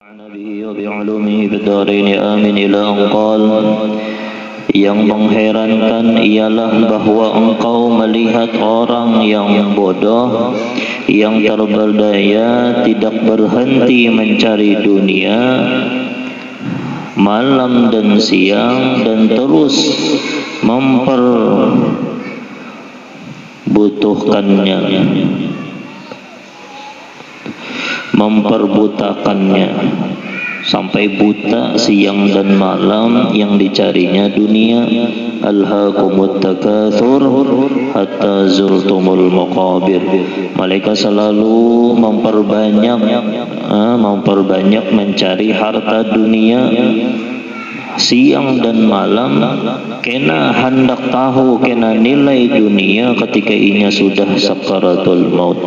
Nabi wa bi'ulumihi bid-darain amin ila anqal. Yang mengherankan ialah bahwa engkau melihat orang yang bodoh, yang terberdaya, tidak berhenti mencari dunia malam dan siang, dan terus memperbutakannya sampai buta siang dan malam yang dicarinya dunia. Alhaakumut takatsur hatta zurtumul maqabir. Mereka selalu memperbanyak mencari harta dunia siang dan malam, kena hendak tahu, kena nilai dunia ketika inya sudah sakaratul maut.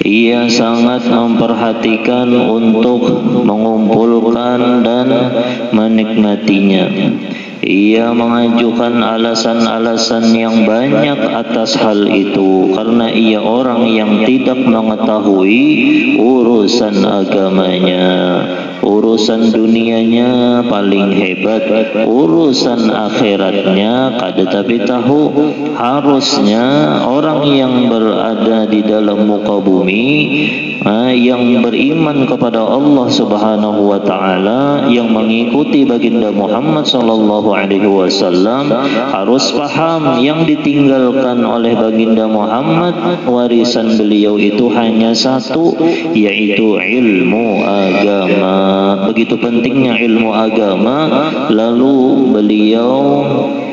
Ia sangat memperhatikan untuk mengumpulkan dan menikmatinya. Ia mengajukan alasan-alasan yang banyak atas hal itu, karena ia orang yang tidak mengetahui urusan agamanya. Urusan dunianya paling hebat, urusan akhiratnya kada tapi tahu. Harusnya orang yang berada di dalam muka bumi, yang beriman kepada Allah Subhanahu wa taala, yang mengikuti baginda Muhammad sallallahu alaihi wasallam, harus paham yang ditinggalkan oleh baginda Muhammad, warisan beliau itu hanya satu, yaitu ilmu agama. Begitu pentingnya ilmu agama, lalu beliau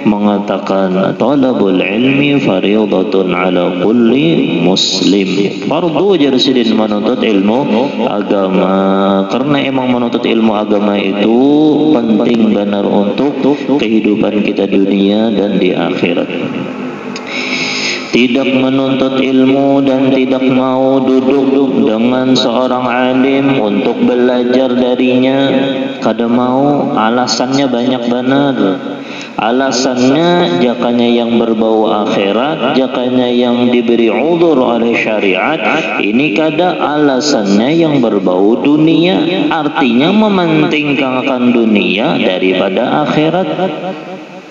mengatakan talabul ilmi fardhatun ala kulli muslim. Fardu jarsidin menuntut ilmu agama, karena emang menuntut ilmu agama itu penting benar untuk kehidupan kita dunia dan di akhirat. Tidak menuntut ilmu dan tidak mau duduk dengan seorang alim untuk belajar darinya, kada mau, alasannya banyak benar. Alasannya jakanya yang berbau akhirat, jakanya yang diberi udzur oleh syariat. Ini kada alasannya yang berbau dunia, artinya mementingkan dunia daripada akhirat.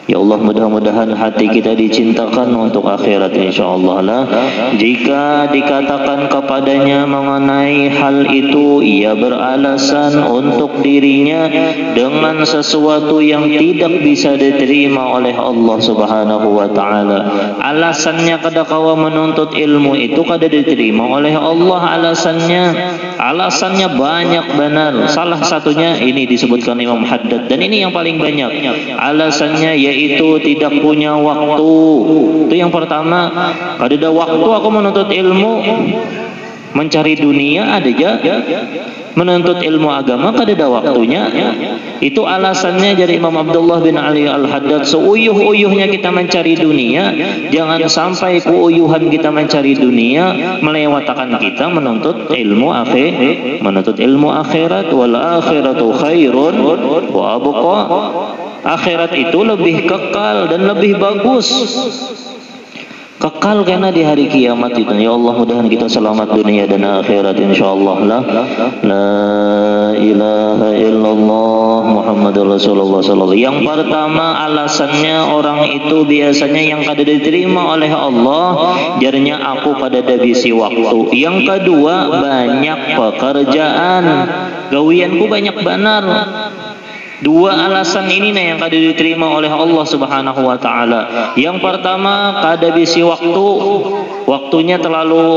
Ya Allah, mudah-mudahan hati kita dicintakan untuk akhirat insyaallah lah. Jika dikatakan kepadanya mengenai hal itu, ia beralasan untuk dirinya dengan sesuatu yang tidak bisa diterima oleh Allah Subhanahu wa taala. Alasannya kada kawa menuntut ilmu itu kada diterima oleh Allah. Alasannya banyak benar. Salah satunya ini disebutkan Imam Haddad, dan ini yang paling banyak. Alasannya yaitu tidak punya waktu. Itu yang pertama. Kada ada waktu aku menuntut ilmu, mencari dunia ada aja. Menuntut ilmu agama kada ada waktunya. Itu alasannya dari Imam Abdullah bin Ali Al-Haddad. Seuyuh-uyuhnya kita mencari dunia, jangan sampai keuyuhan kita mencari dunia melewatkan kita menuntut ilmu akhirat. Wal akhiratu khairun wa abqa. Akhirat itu lebih kekal dan lebih bagus. Kekal karena di hari kiamat itu. Ya Allah, mudahan kita selamat dunia dan akhirat insyaallah lah. La ilaha illallah Muhammadur Rasulullah sallallahu alaihi wasallam. Yang pertama alasannya orang itu biasanya yang kada diterima oleh Allah, jarnya aku kada ada bisi waktu. Yang kedua, banyak pekerjaan. Gawianku banyak benar. Dua alasan ini yang kada diterima oleh Allah Subhanahu wa taala. Yang pertama, kada bisi waktu. Waktunya terlalu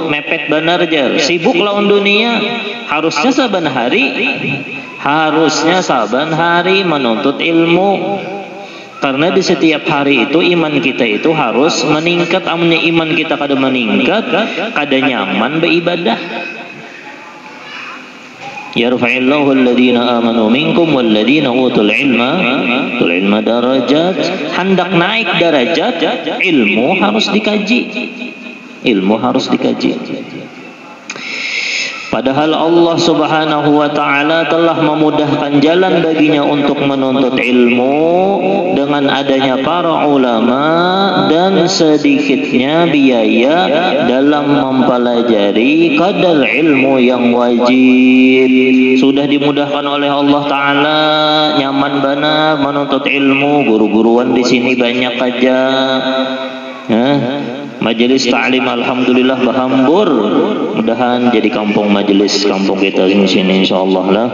mepet benar jar. Sibuk lawan dunia. Harusnya saban hari menuntut ilmu. Karena di setiap hari itu iman kita itu harus meningkat. Amunnya iman kita kada meningkat, kada nyaman beribadah. Yarfa'illahu alladhina amanu minkum walladhina utul ilma darajat. Hendak naik darajat, ilmu harus dikaji. Padahal Allah Subhanahu wa ta'ala telah memudahkan jalan baginya untuk menuntut ilmu dengan adanya para ulama dan sedikitnya biaya dalam mempelajari kadar ilmu yang wajib. Sudah dimudahkan oleh Allah Ta'ala, nyaman benar menuntut ilmu, guru-guruan di sini banyak aja. Majelis ta'lim alhamdulillah bahambur, mudahan jadi kampung majelis kampung kita di sini insyaallah lah.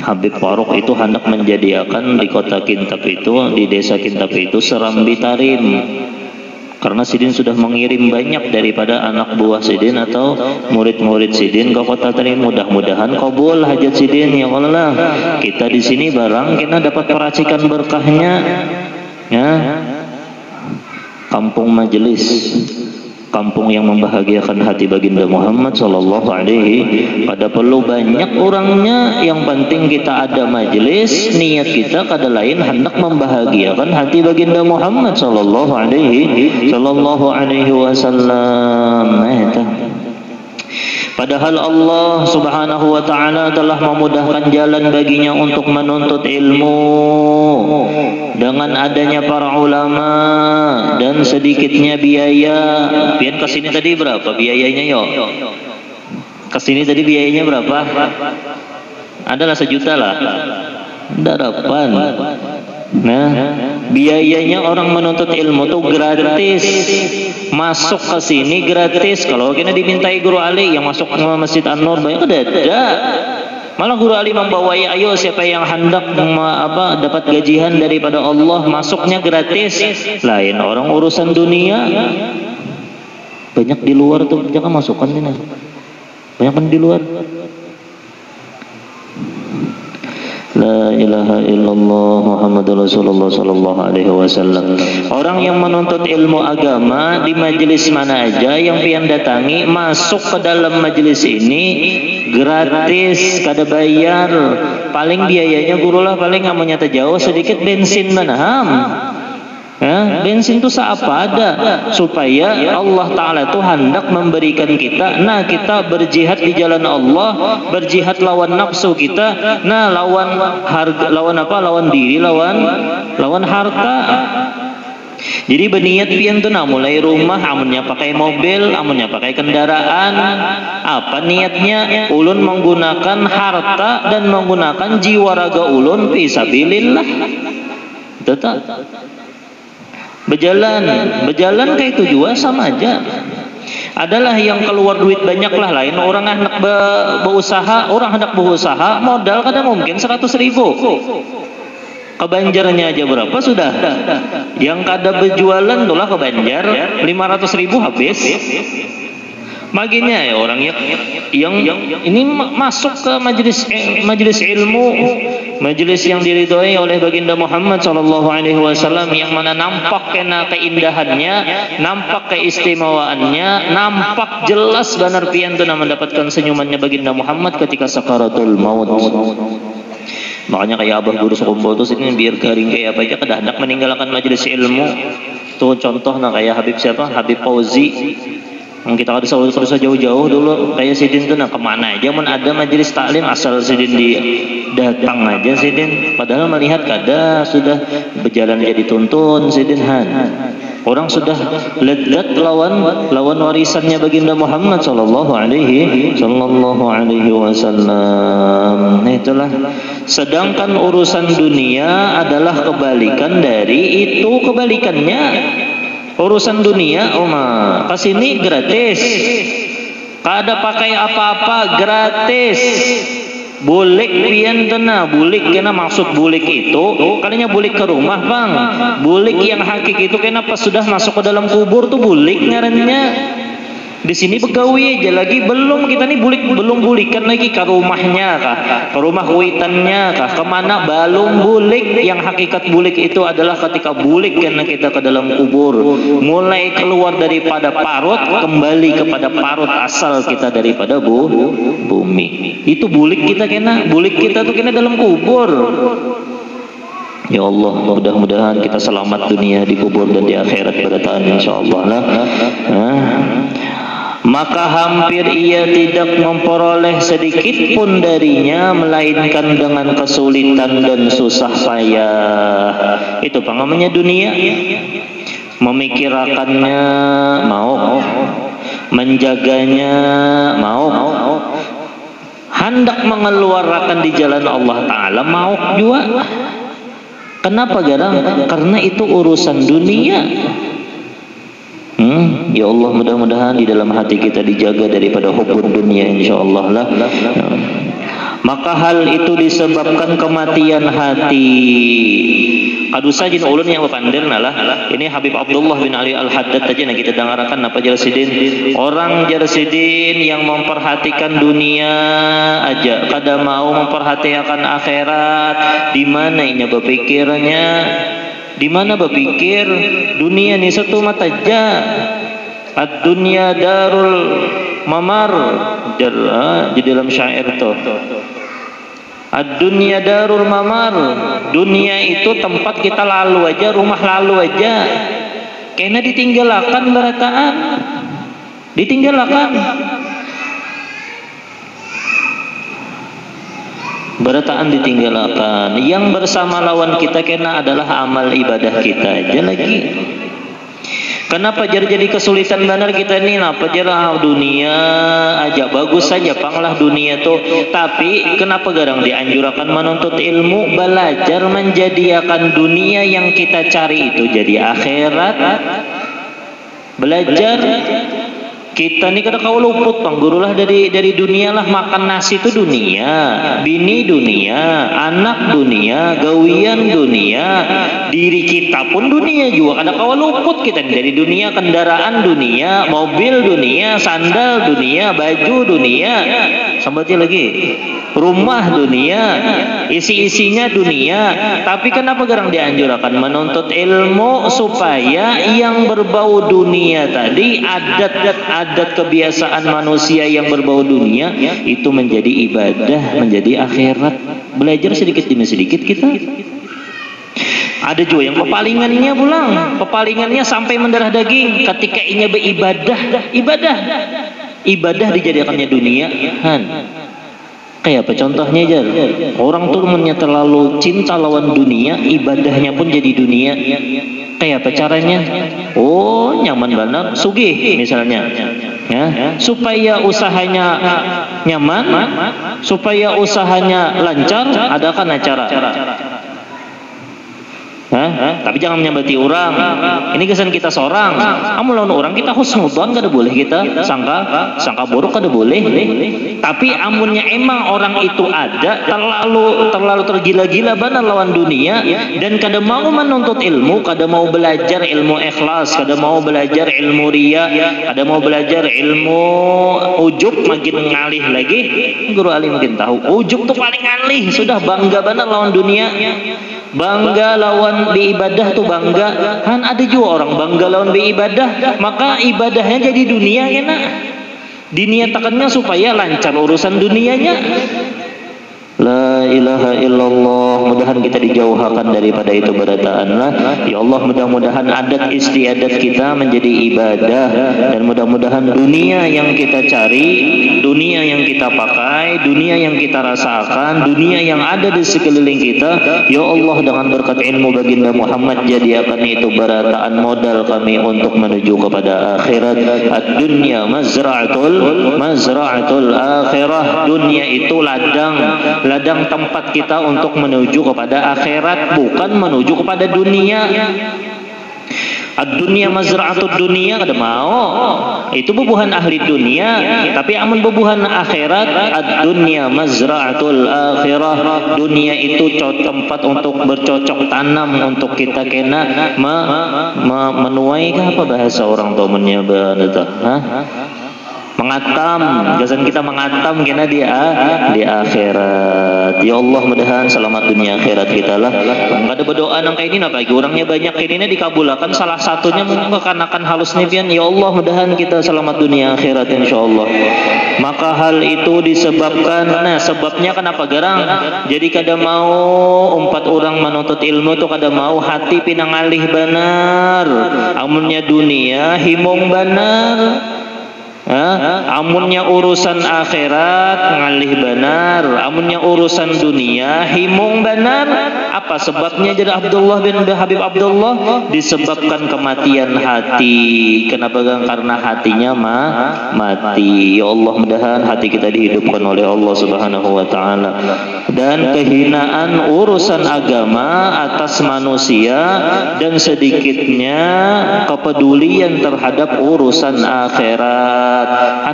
Habib Faruk itu hendak menjadikan di kota Kintab itu, di desa Kintab itu serambi tarim, karena Sidin sudah mengirim banyak daripada anak buah Sidin atau murid-murid Sidin ke kota Tarim. Mudah-mudahan kabul hajat Sidin ya Allah. Kita di sini barang kita dapat peracikan berkahnya, ya. Kampung majelis, kampung yang membahagiakan hati baginda Muhammad sallallahu alaihi. Pada perlu banyak orangnya, yang penting kita ada majelis, niat kita kada lain hendak membahagiakan hati baginda Muhammad sallallahu alaihi wasallam. Padahal Allah Subhanahu wa ta'ala telah memudahkan jalan baginya untuk menuntut ilmu dengan adanya para ulama dan sedikitnya biaya. Pian kesini tadi berapa biayanya yo? Kesini tadi biayanya berapa? Adalah 1 juta lah. Darapan. Nah, biayanya orang menuntut ilmu tuh gratis. Masuk ke sini gratis. Kalau kita dimintai guru Ali yang masuk ke Masjid An-Nur banyak ada. Malah guru Ali membawai, ayo siapa yang hendak dapat gajian daripada Allah, masuknya gratis. Lain orang urusan dunia. Banyak di luar tuh, jangan masukkan ini. Banyak kan di luar. La ilaha illallah Muhammadur Rasulullah sallallahu alaihi wasallam. Orang yang menuntut ilmu agama di majelis mana aja yang pian datangi, masuk ke dalam majelis ini gratis, kada bayar. Paling biayanya guru lah paling amunnya jauh sedikit bensin manaham. Bensin itu seapa ada, supaya Allah Ta'ala itu hendak memberikan kita, nah kita berjihad di jalan Allah, berjihad lawan nafsu kita, nah lawan harga, lawan diri, lawan harta. Jadi berniat pian tuh mulai rumah, amunnya pakai mobil, amunnya pakai kendaraan, apa niatnya? Ulun menggunakan harta dan menggunakan jiwa raga ulun fisabilillah. Tetap berjalan kayak itu juga sama aja. Adalah yang keluar duit banyak lah, lain orang hendak berusaha, modal kadang mungkin 100.000. Ke Banjarnya aja berapa sudah? Yang kada berjualan tulah ke Banjar 500.000 habis. Maginya ya orang yang ini masuk ke majelis ilmu, majelis yang diridhoi oleh baginda Muhammad sallallahu alaihi wasallam, yang mana nampak kena keindahannya, nampak keistimewaannya, nampak jelas benar pian tuh mendapatkan senyumannya baginda Muhammad ketika sakaratul maut. Makanya kayak abah guru sekumpul tuh sini biar garing kayak apa aja kada hendak meninggalkan majelis ilmu. Tuh contoh kayak Habib siapa? Habib Fauzi. Kita harus jauh-jauh dulu kayak Sidin tuh kemana aja mun ada majelis taklim asal Sidin datang aja Sidin, padahal melihat kada sudah berjalan jadi tuntun Sidin orang sudah ledat lawan warisannya baginda Muhammad sallallahu alaihi wasallam. Nah itulah, sedangkan urusan dunia adalah kebalikan dari itu, kebalikannya. Urusan dunia, kesini gratis, kada pakai apa-apa gratis. Bulik pian tena, bulik kena maksud bulik itu, kalinya bulik ke rumah bang. Bulik yang hakiki itu kena pas sudah masuk ke dalam kubur tuh bulik ngarannya. Di sini begawi aja lagi, belum kita nih belum bulikan lagi ke rumahnya kah, ke rumah kuitannya kah, kemana belum bulik. Yang hakikat bulik itu adalah ketika bulik karena kita ke dalam kubur, mulai keluar daripada parut kembali kepada parut asal kita daripada bumi. Itu bulik kita kena, bulik kita tuh kena dalam kubur. Ya Allah, mudah-mudahan kita selamat dunia di kubur dan di akhirat pada tahun insyaallah lah. maka hampir ia tidak memperoleh sedikit pun darinya melainkan dengan kesulitan dan susah payah. Itu pengamannya dunia. Memikirkannya mau, menjaganya mau, hendak mengeluarkan di jalan Allah Ta'ala mau juga. Kenapa garang? Karena itu urusan dunia. Ya Allah, mudah-mudahan di dalam hati kita dijaga daripada hubbud dunia, insyaallah lah. Maka hal itu disebabkan kematian hati. Kadusa jin ulun yang bepandir nalah. Ini Habib Abdullah bin Ali Al-Haddad aja nah kita dengarkan apa Jarsidin. Orang Jarsidin yang memperhatikan dunia aja, kada mau memperhatikan akhirat. Di mana ini berpikirnya? Di mana berpikir dunia ni satu mata aja. Ad-dunya darul mamar. Di dalam syair tu. Ad-dunya darul mamar. Dunia itu tempat kita lalu aja, rumah lalu aja. Kena ditinggalkan berataan. Ditinggalkan. Berataan ditinggalkan. Yang bersama lawan kita kena adalah amal ibadah kita aja lagi. Kenapa jadi kesulitan benar kita ini? Apa jarang dunia aja bagus saja panglah dunia tuh. Tapi kenapa garang dianjurkan menuntut ilmu, belajar menjadikan dunia yang kita cari itu jadi akhirat. Belajar kita nih kada kau luput panggurulah dari dunia lah. Makan nasi itu dunia, bini dunia, anak dunia, gawian dunia, diri kita pun dunia juga. Kada kau luput kita nih dari dunia. Kendaraan dunia, mobil dunia, sandal dunia, baju dunia, sambatnya lagi rumah dunia, isi-isinya dunia. Tapi kenapa garang dianjurkan menuntut ilmu supaya yang berbau dunia tadi, adat kebiasaan manusia yang berbau dunia itu menjadi ibadah, menjadi akhirat. Belajar sedikit demi sedikit kita. Ada juga yang pepalingannya pulang, pepalingannya sampai mendarah daging ketika inya ibadah dijadikannya dunia. Kayak apa contohnya aja? Orang tuh terlalu cinta lawan dunia, ibadahnya pun jadi dunia. Kayak apa caranya? Oh, nyaman banget, sugih misalnya. Ya, supaya usahanya nyaman, supaya usahanya lancar, adakan acara. Tapi jangan menyambati orang. Ini kesan kita seorang. Kamu lawan orang kita husnudzon kada boleh kita sangka buruk kada boleh. Tapi amunnya emang orang itu ada terlalu tergila-gila benar lawan dunia dan kada mau menuntut ilmu, kada mau belajar ilmu ikhlas, kada mau belajar ilmu riya, kada mau belajar ilmu ujub, makin ngalih lagi. Guru alim makin tahu ujub tuh paling ngalih, sudah bangga benar lawan dunia. Bangga lawan beribadah tuh bangga. Kan ada juga orang bangga lawan beribadah, maka ibadahnya jadi dunia kena. Diniatakannya supaya lancar urusan dunianya. La ilaha illallah. Mudahan kita dijauhkan daripada itu berataan. Ya Allah, mudah-mudahan adat istiadat kita menjadi ibadah, dan mudah-mudahan dunia yang kita cari, dunia yang kita pakai, dunia yang kita rasakan, dunia yang ada di sekeliling kita, ya Allah, dengan berkat ilmu baginda Muhammad jadikan itu berataan modal kami untuk menuju kepada akhirat. Ad-dunya mazra'atul akhirah. Dunia itu ladang tempat kita untuk menuju kepada akhirat, bukan menuju kepada dunia. Ad-dunya mazra'atud dunia kada mau. Itu bubuhan ahli dunia. Tapi amun bubuhan akhirat, ad-dunya mazra'atul akhirah. Dunia itu tempat untuk bercocok tanam untuk kita kena menuai apa bahasa orang tua menyebut mengatam, gasan kita mengatam kena di akhirat. Ya Allah, mudahan selamat dunia akhirat kita lah. Enggak ada berdoa nang kayak ini apa lagi orangnya banyak ini dikabulkan, salah satunya mengkanakan halus nipian. Ya Allah, mudahan kita selamat dunia akhirat insyaallah. Maka hal itu disebabkan, sebabnya kenapa garang? Jadi kada mau umpat orang menuntut ilmu tuh kada mau hati pinangalih benar. Amunnya dunia himung benar. Amunnya urusan akhirat ngalih benar, amunnya urusan dunia himung benar. Apa sebabnya? Jadi Abdullah bin Habib Abdullah disebabkan kematian hati. Kenapa? Karena hatinya mati. Ya Allah, mudahan hati kita dihidupkan oleh Allah Subhanahu wa taala. Dan kehinaan urusan agama atas manusia dan sedikitnya kepedulian terhadap urusan akhirat.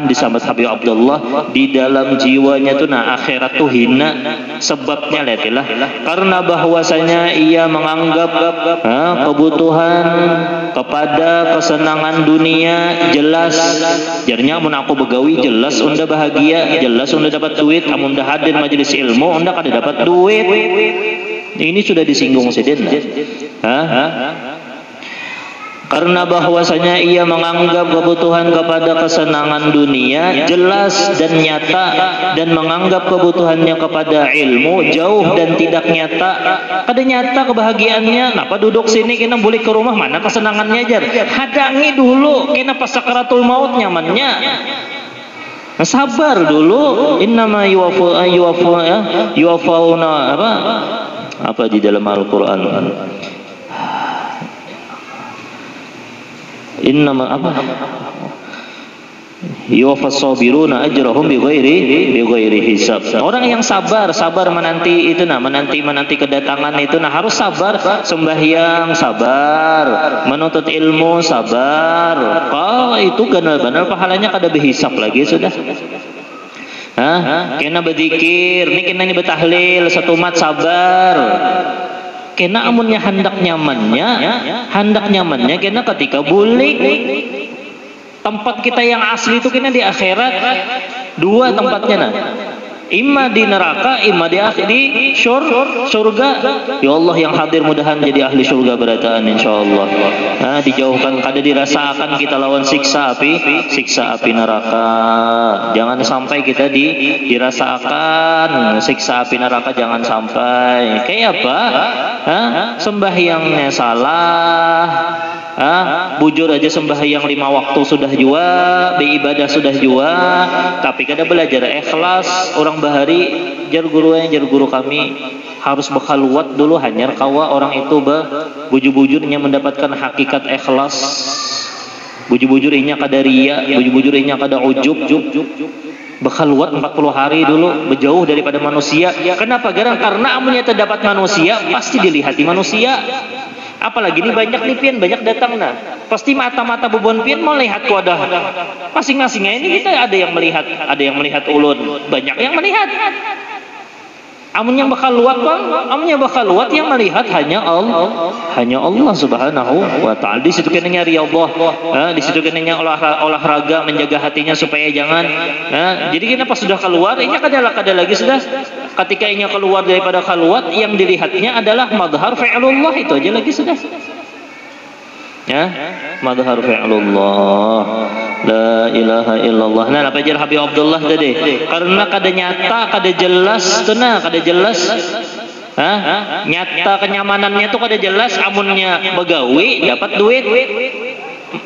Di sahabat Habib Abdullah di dalam jiwanya tuh akhirat tuh hina. Sebabnya lihatlah, karena bahwasanya ia menganggap kebutuhan kepada kesenangan dunia jelas. Jadinya mun aku begawi jelas unda bahagia, jelas unda dapat duit, amun dah hadir majelis ilmu unda kada dapat duit. Ini sudah disinggung sidin. Karena bahwasanya ia menganggap kebutuhan kepada kesenangan dunia jelas dan nyata, dan menganggap kebutuhannya kepada ilmu jauh dan tidak nyata. Kada nyata kebahagiaannya. Napa duduk sini kena boleh ke rumah, mana kesenangannya jar? Hadangi dulu kena pas sakaratul maut nyamannya. Sabar dulu. Innama yuwafauna apa di dalam Al-Qur'an? Innama apa? Yuwaffas sabiruna ajrahum bighairi hisab. Orang yang sabar menanti itu menanti kedatangan itu harus sabar. Sembahyang sabar, menuntut ilmu sabar. Kalau itu benar-benar pahalanya kada berhisab lagi sudah. Kena berzikir, ini kena ini bertahlil, satu mat sabar. Kena amunnya hendak nyamannya kena ketika bulik. Tempat kita yang asli itu kena di akhirat. Dua tempatnya imma di neraka, imma di surga. Ya Allah yang hadir mudahan jadi ahli surga berataan insyaallah. Dijauhkan kada dirasakan kita lawan siksa api neraka. Jangan sampai kita dirasakan siksa api neraka, jangan sampai. Kayak apa? Sembahyangnya salah. Bujur aja sembahyang 5 waktu sudah jua, beribadah sudah jua, tapi kada belajar ikhlas. Orang bahari jar guru kami harus berkhaluat dulu hanyar kawa orang itu bujur-bujurnya mendapatkan hakikat ikhlas. Bujur-bujurnya kada riya, bujur-bujurnya kada ujub. Berkhaluat 40 hari dulu, berjauh daripada manusia. Kenapa? Karena amunnya terdapat manusia pasti dilihati manusia. Apalagi ini banyak pian, banyak datang pasti mata-mata bubon pian mau lihat wadah masing-masingnya. Ini kita ada yang melihat ulun, banyak yang melihat. Amun yang bakal luat yang melihat hanya Allah Subhanahu wa taala. Di situ kenanya riyadhah, di situ kenanya olahraga menjaga hatinya supaya jangan. Jadi kita pas sudah keluar, ini kada lagi sudah. Ketika inya keluar daripada khalwat, yang dilihatnya adalah madhar fi'lullah, itu aja lagi sudah. Madhar fi'lullah, la ilaha illallah. Apa jar Habib Abdullah tadi? Karena kada nyata, kada jelas, kada jelas. Nyata kenyamanannya itu kada jelas. Amunnya begawi dapat duit.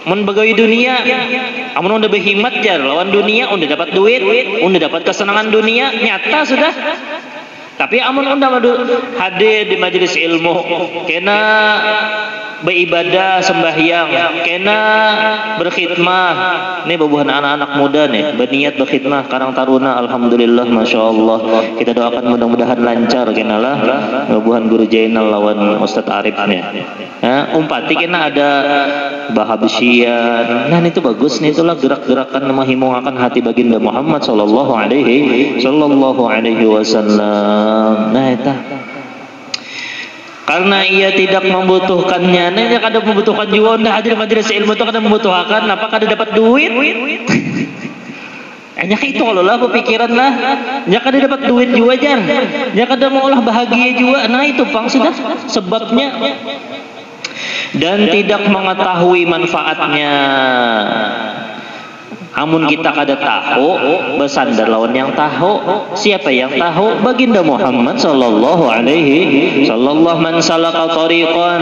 Mun begawi dunia, amun udah berhimat jar lawan dunia, udah dapat duit, udah dapat kesenangan dunia, nyata sudah. Tapi amun unda hadir di majelis ilmu, kena beribadah sembahyang, kena berkhidmah. Ini bubuhan anak-anak muda nih, berniat berkhidmah Karang Taruna, alhamdulillah, masya Allah. Kita doakan mudah-mudahan lancar. Kenalah bubuhan Guru Jainal lawan Ustadz Arif nih. Umpati kena ada bahabsyian. Itu bagus nih, itulah gerak-gerakan menghimungakan hati baginda Muhammad sallallahu alaihi wasallam. Karena ia tidak membutuhkannya. Dia kada membutuhkan juga. Unda hadir majelis ilmu itu kada membutuhkan. Apa kada dapat duit? Hanya itu kalau lah pikiran lah. Dia kada dapat duit juga jar. Dia kada mau olah bahagia juga. Itu pang sudah sebabnya. Dan tidak mengetahui manfaatnya. Amun kita kada tahu, bersandar lawan yang tahu. Siapa yang tahu? Baginda Muhammad sallallahu alaihi sallallahu man salaka tariqan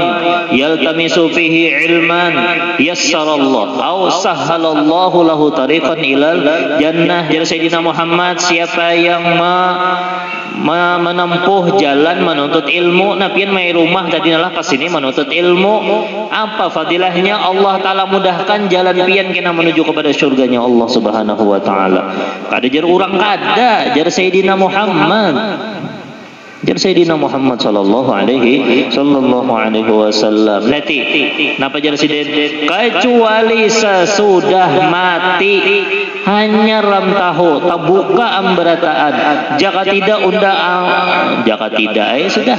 yaltamisu fihi ilman yassarallah aw sahhalallahu lahu tariqan ilal jannah. Jadi Sayyidina Muhammad, siapa yang menempuh jalan menuntut ilmu, napian mai rumah tadi nalah kesini menuntut ilmu, apa fadilahnya? Allah Ta'ala mudahkan jalan pian kena menuju kepada surganya Allah Subhanahu wa Ta'ala. Kada jar urang kada, jar Sayyidina Muhammad, jar Sayyidina Muhammad sallallahu alaihi wasallam. Nanti napa jar sidin? Kecuali sesudah mati hanya ram tahu tabuka amberataan, jika tidak jika tidak sudah.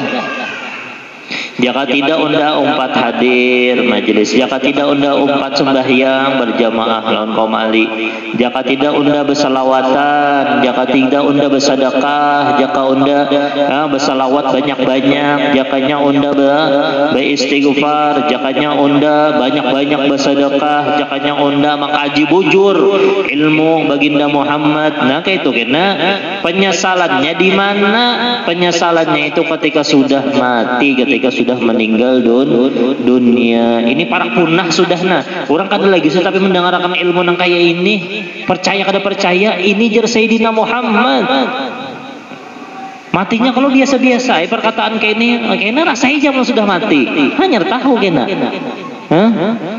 Jika tidak unda umpat hadir majelis, jika tidak unda umpat sembahyang berjamaah lawan kaum ali, jika tidak unda bersalawatan, jika tidak unda bersedekah, jika unda bersalawat banyak-banyak, jakanya unda beristighfar, jakanya unda banyak-banyak bersedekah, jakanya unda mengkaji bujur ilmu baginda Muhammad. Nah kayak itu kena penyesalannya di mana? Penyesalannya itu ketika sudah mati, ketika sudah meninggal dunia. Ini para punah sudah nah. Orang kada lagi tapi mendengarkan ilmu nang kaya ini. Percaya kada percaya, ini jar Sayyidina Muhammad. Matinya kalau biasa-biasa, perkataan kayak ini, kayaknya rasanya jam sudah mati. Hanya tahu kena.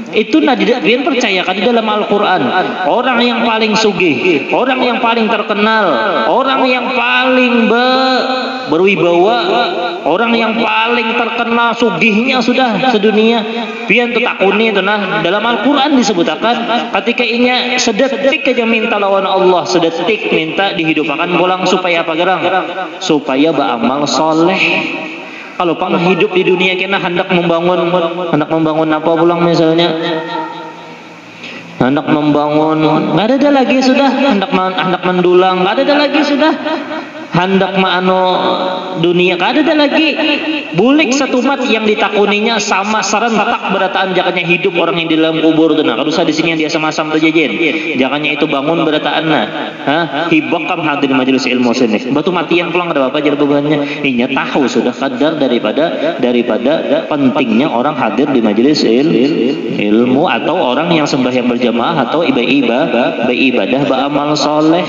Itu nadidian percayakan di dalam Al-Quran. Orang yang paling sugih, orang yang paling terkenal, orang yang paling berwibawa, orang yang paling terkenal sugihnya sudah sedunia, pian tetakuni itu nah dalam Al-Quran disebutkan ketika inya sedetik aja minta lawan Allah, sedetik minta dihidupkan pulang supaya apa gerang? Supaya beramal soleh. Kalau pang hidup di dunia kena hendak membangun apa pulang misalnya, hendak membangun, nggak ada lagi sudah hendak mendulang, nggak ada lagi sudah hendak dunia, nggak ada lagi. Bulik satu mat yang ditakuninya sama serentak berataan jakanya hidup orang yang di dalam kubur tuh nah. Kalau di sini yang dia sama-sama terjajen, jakanya itu bangun berataan nah. Hibak kam hadir majelis ilmu sini. Batu matian pulang ada apa jar bebannya. Inya tahu sudah kadar daripada pentingnya orang hadir di majelis ilmu atau orang yang sembahyang berjamaah atau ibadah beramal soleh.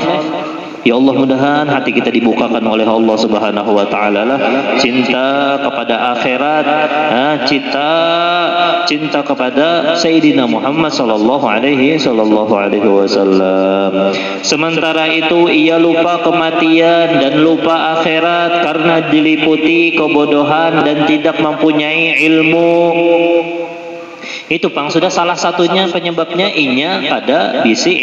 Ya Allah, mudahan hati kita dibukakan oleh Allah Subhanahu wa Ta'ala lah cinta kepada akhirat, cinta kepada Sayyidina Muhammad sallallahu alaihi wasallam. Sementara itu ia lupa kematian dan lupa akhirat karena diliputi kebodohan dan tidak mempunyai ilmu. Itu pang sudah salah satunya penyebabnya inya pada bisi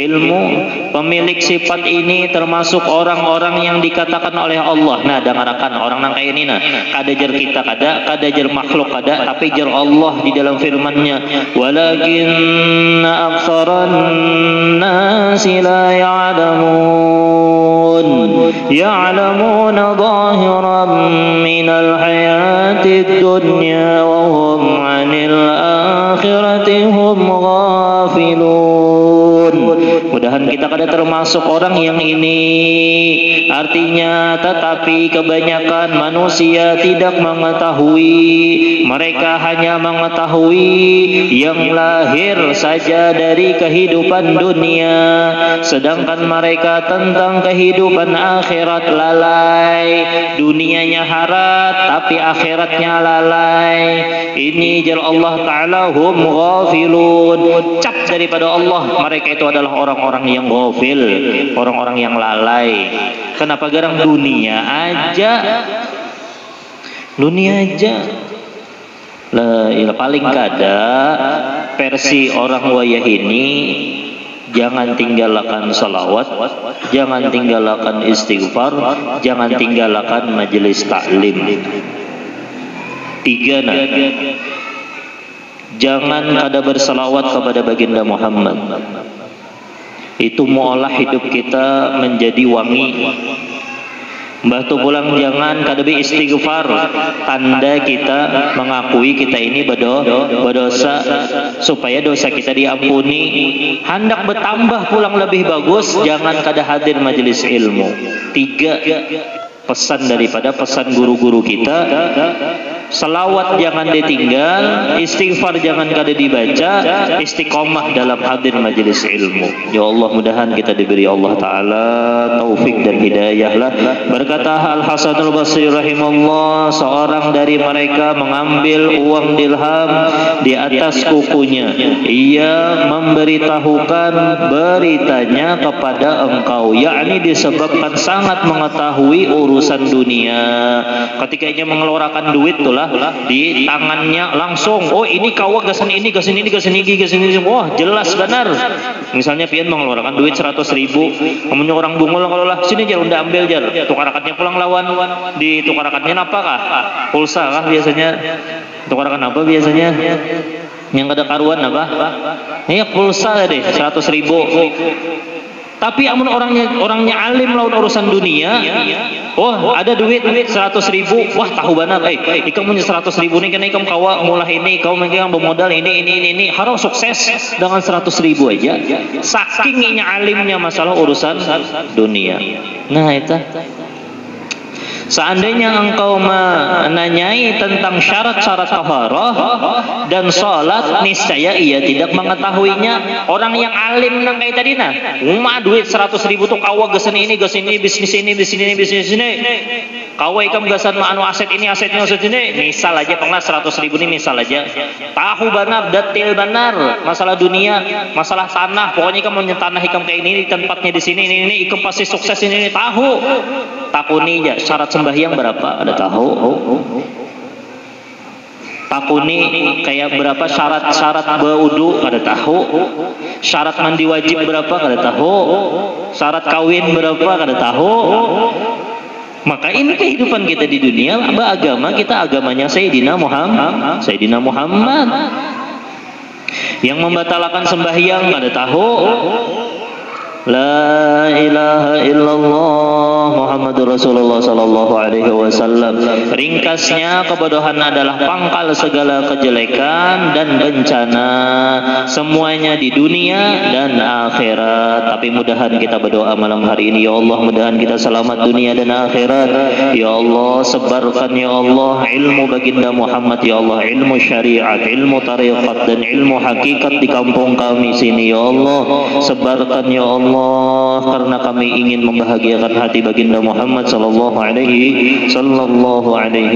ilmu. Pemilik sifat ini termasuk orang-orang yang dikatakan oleh Allah. Nah, dengarkan orang nang kayak ini nah. Kada jar kita kada jar makhluk kada, tapi jar Allah di dalam firman-Nya. Walakinna aktsaran nasi la ya'lamun. Ya'lamuna zahiran minal hayatid dunya wa hum 'anil akhirati hum ghafilun. Mudahan kita kada termasuk orang yang ini. Artinya tetapi kebanyakan manusia tidak mengetahui. Mereka hanya mengetahui yang lahir saja dari kehidupan dunia, sedangkan mereka tentang kehidupan akhirat lalai. Dunianya harat tapi akhiratnya lalai. Ini jar Allah Ta'ala hum ghafilun. Cap daripada Allah, mereka itu adalah orang-orang yang ghafil, orang-orang yang lalai. Kenapa garang dunia aja lah, paling kada versi orang wayah ini. Jangan tinggalkan salawat, jangan tinggalkan istighfar, jangan tinggalkan majelis taklim. 3 nah. Jangan kada bersalawat kepada baginda Muhammad. Itu mengolah hidup kita menjadi wangi. Mbah tu pulang jangan kadabi istighfar, tanda kita mengakui kita ini berdosa, supaya dosa kita diampuni. Hendak bertambah pulang lebih bagus, jangan kada hadir majelis ilmu. 3 pesan daripada pesan guru-guru kita. Selawat jangan ditinggal, istighfar jangan kada dibaca, istiqomah dalam hadir majelis ilmu. Ya Allah, mudahan kita diberi Allah Ta'ala taufik dan hidayah lah. Berkata Al-Hasan Al-Basri rahimahullah, seorang dari mereka mengambil uang dirham di atas kukunya. Ia memberitahukan beritanya kepada engkau, yakni disebabkan sangat mengetahui urusan dunia. Ketika ia mengeluarkan duit tuh di tangannya langsung, oh ini kawa gasan ini, gasan ini, gasan ini, gasan ini, wah jelas benar. Misalnya pian mengeluarkan duit 100.000, kemudian orang bungul kalau lah sini jar udah ambil jar, tukarakannya pulang lawan, di tukarakannya apa kah? Pulsa kah biasanya? Tukarakan apa biasanya? Yang ada karuan apa? Iya pulsa deh 100.000. Tapi amun orangnya alim lawan urusan dunia, oh ada duit 100.000, wah tahu benar, ikam punya 100.000 nih, karena ikam kawa mulai ini, kau mungkin bermodal ini, harus sukses dengan 100.000 aja, saking alimnya masalah urusan dunia. Nah itu. Seandainya engkau menanyai tentang syarat-syarat taharah dan salat, niscaya ia tidak mengetahuinya. Orang yang alim nang kayak tadi nah, duit 100.000 tuh kawa gasan ini, bisnis ini. Kawa ikam gasan anu aset ini, aset ini. Misal aja pernah 100.000 ini misal aja. Tahu benar, detail benar masalah dunia, masalah tanah. Pokoknya ikam mau tanah ikam kayak ini, tempatnya di sini, ini ikam pasti sukses ini, tahu. Takuni aja syarat sembahyang berapa, ada tahu. Takuni kayak berapa syarat berwudu, ada tahu. Syarat mandi wajib berapa, ada tahu. Syarat kawin berapa, ada tahu. Maka ini kehidupan kita di dunia, beragama kita agamanya Sayyidina Muhammad. Yang membatalkan sembahyang ada tahu. La ilaha illallah Muhammadur Rasulullah sallallahu alaihi wasallam. Ringkasnya, kebodohan adalah pangkal segala kejelekan dan bencana, semuanya di dunia dan akhirat. Tapi mudahan kita berdoa malam hari ini, ya Allah, mudahan kita selamat dunia dan akhirat. Ya Allah, sebarkan ya Allah ilmu baginda Muhammad, ya Allah, ilmu syariat, ilmu tariqat dan ilmu hakikat di kampung kami sini, ya Allah. Sebarkan ya Allah, karena kami ingin membahagiakan hati baginda Muhammad sallallahu alaihi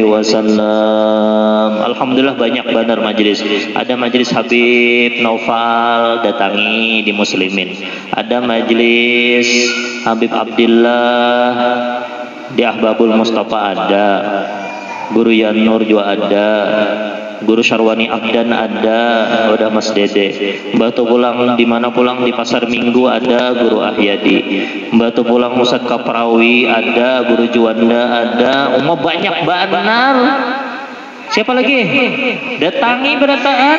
wasallam. Alhamdulillah banyak benar majelis. Ada majelis Habib Naufal datangi di Muslimin. Ada majelis Habib Abdillah di Ahbabul Mustafa ada. Guru Yan Nur juga ada. Guru Syarwani Abdan ada, udah Mas Dede. Mbak pulang di mana pulang di Pasar Minggu ada Guru Ahyadi. Mbak pulang Ustadz Kaprawi ada, Guru Juanda ada. Banyak benar. Siapa lagi? Datangi berataan.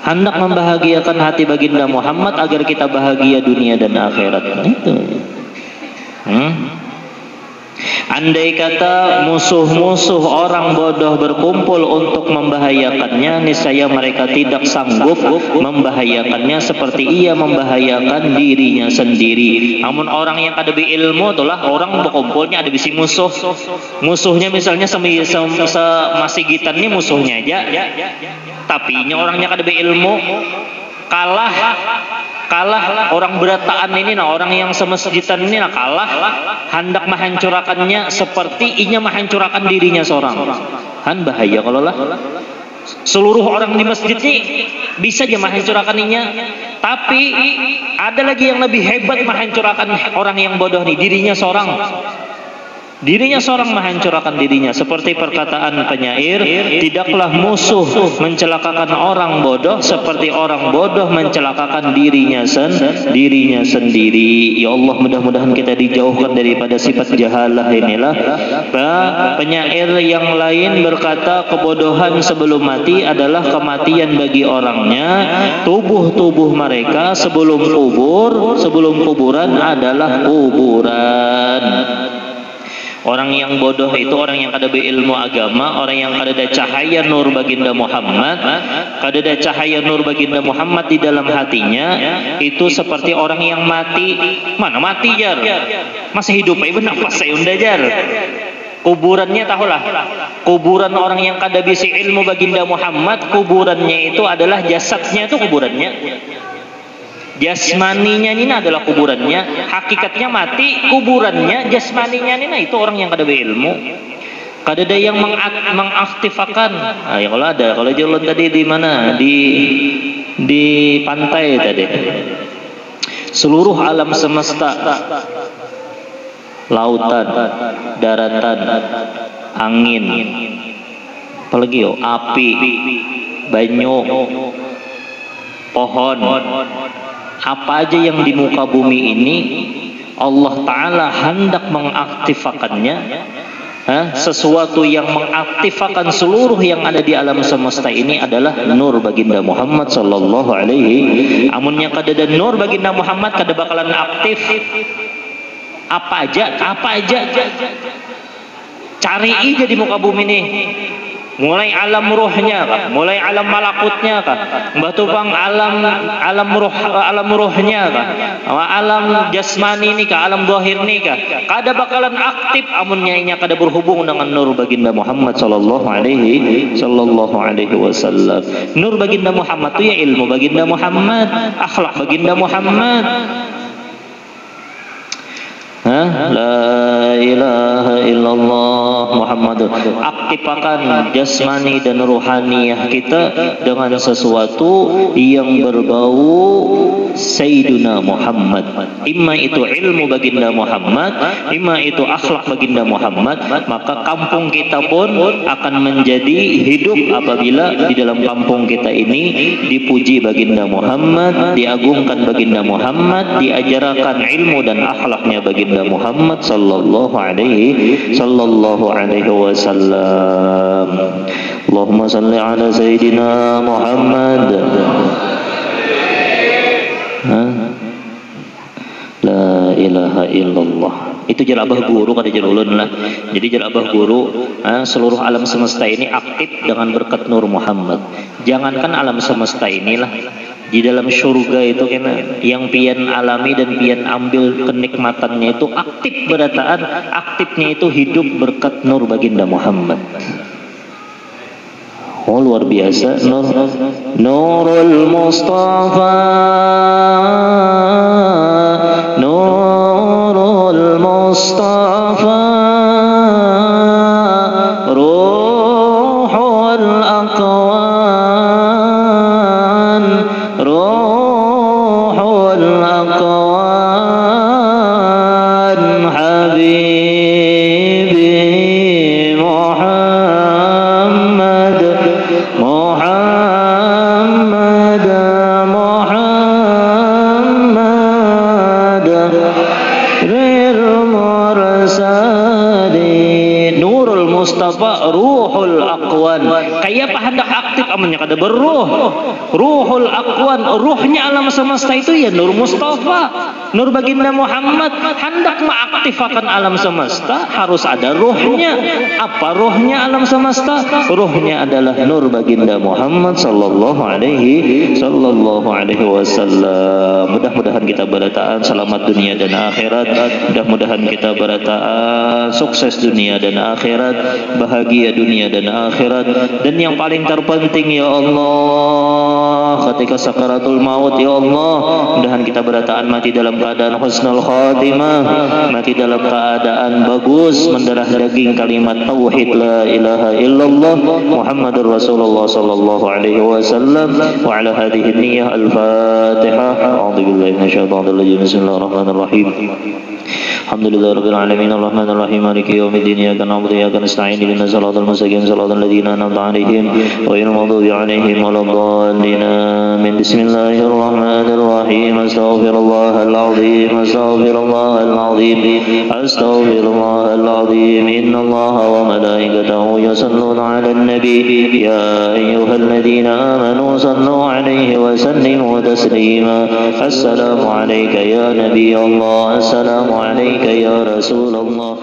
Hendak membahagiakan hati baginda Muhammad agar kita bahagia dunia dan akhirat. Itu. Andai kata musuh-musuh orang bodoh berkumpul untuk membahayakannya, niscaya mereka tidak sanggup membahayakannya seperti ia membahayakan dirinya sendiri. Namun orang yang kada ilmu itulah orang berkumpulnya ada bisi musuh. Musuhnya misalnya masih gitan nih musuhnya aja. Tapi orangnya kada ilmu kalah orang berataan ini, nah orang yang semasjidan ini nah kalah, hendak menghancurkannya seperti inya menghancurkan dirinya seorang. Bahaya kalau lah seluruh orang di masjid ini bisa aja menghancurkannya, tapi ada lagi yang lebih hebat menghancurkan orang yang bodoh nih, dirinya seorang menghancurkan dirinya. Seperti perkataan penyair, tidaklah musuh mencelakakan orang bodoh seperti orang bodoh mencelakakan dirinya sendiri. Ya Allah, mudah-mudahan kita dijauhkan daripada sifat jahalah inilah. Penyair yang lain berkata, kebodohan sebelum mati adalah kematian bagi orangnya. Tubuh-tubuh mereka sebelum kuburan adalah kuburan. Orang yang bodoh itu orang yang kada berilmu agama, orang yang kada ada cahaya nur baginda Muhammad, kada ada cahaya nur baginda Muhammad di dalam hatinya, itu seperti orang yang mati. Mana mati jar? Masih hidup aja bernafas saya unda jar. Kuburannya tahulah, kuburan orang yang kada bisa ilmu baginda Muhammad, kuburannya itu adalah jasadnya, itu kuburannya. Jasmaninya ini adalah kuburannya, hakikatnya mati, kuburannya jasmaninya ini itu orang yang kada berilmu. Kada ada yang mengaktifkan. Nah, ya kalau jalan tadi di mana? Di pantai tadi. Seluruh alam semesta, lautan, daratan, angin, apalagi api, banyu, pohon, apa aja yang di muka bumi ini Allah Ta'ala hendak mengaktifkannya, sesuatu yang mengaktifkan seluruh yang ada di alam semesta ini adalah nur baginda Muhammad sallallahu alaihi. Amunnya kada ada nur baginda Muhammad kada bakalan aktif apa aja cari aja di muka bumi ini, mulai alam ruhnya kah, mulai alam malakutnya kah, batupang alam ruhnya kah, alam jasmani ini kah, alam zahir ini kah, kada bakalan aktif amunnya inya kada berhubung dengan nur baginda Muhammad sallallahu alaihi wasallam. Nur baginda Muhammad itu ya ilmu baginda Muhammad, akhlak baginda Muhammad. La ilaha illallah Muhammadur. Aktifkan jasmani dan ruhaniyah kita dengan sesuatu yang berbau Sayyiduna Muhammad. Imma itu ilmu baginda Muhammad, imma itu akhlak baginda Muhammad. Maka kampung kita pun akan menjadi hidup apabila di dalam kampung kita ini dipuji baginda Muhammad, diagungkan baginda Muhammad, diajarkan ilmu dan akhlaknya baginda Muhammad sallallahu alaihi wasallam. Allahumma salli ala sayyidina Muhammad. La ilaha illallah. Itu jalabah guru kada jalulun lah. Jadi jalabah guru, seluruh alam semesta ini aktif dengan berkat nur Muhammad. Jangankan alam semesta inilah, di dalam surga itu kena yang pian alami dan pian ambil kenikmatannya itu aktif berataan, aktifnya itu hidup berkat nur baginda Muhammad. Oh luar biasa, Nurul Mustafa, Nurul Mustafa, Ruhul Aqwan, Ruhul Aqwan, Habibi Muhammad, Muhammad, Muhammad, Rir Mursalin, Nurul Mustafa, Ruhul Aqwan. Kayak apa hendak aktif amannya kada berruh. Ruhul Aqwan, ruhnya alam semesta itu ya Nur Mustafa, nur baginda Muhammad. Hendak mengaktifkan alam semesta harus ada ruhnya. Apa ruhnya alam semesta? Ruhnya adalah nur baginda Muhammad sallallahu alaihi wasallam. Mudah-mudahan kita berataan selamat dunia dan akhirat. Mudah-mudahan kita berataan sukses dunia dan akhirat, bahagia dunia dan akhirat. Dan yang paling terpenting ya Allah, ketika sakaratul maut ya Allah, mudahan kita berataan mati dalam keadaan husnul khatimah, mati dalam keadaan bagus, mendarah daging kalimat tauhid la ilaha illallah Muhammadur Rasulullah sallallahu alaihi wasallam. Wa ala hadhihi niyyah al-Fatihah. A'udzu billahi minasyaitonir rajim. Bismillahirrahmanirrahim. Alhamdulillahi rabbil alamin arrahmanir rahim maliki yaumiddin iyyaka na'budu wa iyyaka nasta'in ihdinas siratal mustaqim siratal ladzina an'amta 'alaihim ghairil maghdubi 'alaihim waladdallin amin. Bismillahirrahmanirrahim. Astaghfirullahal azim, astaghfirullahal azim, astaghfirullahal azim. Innallaha wa malaikatahu yusalluna 'alan nabi ya ayyuhalladzina amanu sallu 'alaihi wa sallimu taslima. Assalamu 'alaika ya nabi Allah, assalamu 'alaika ya Rasulullah.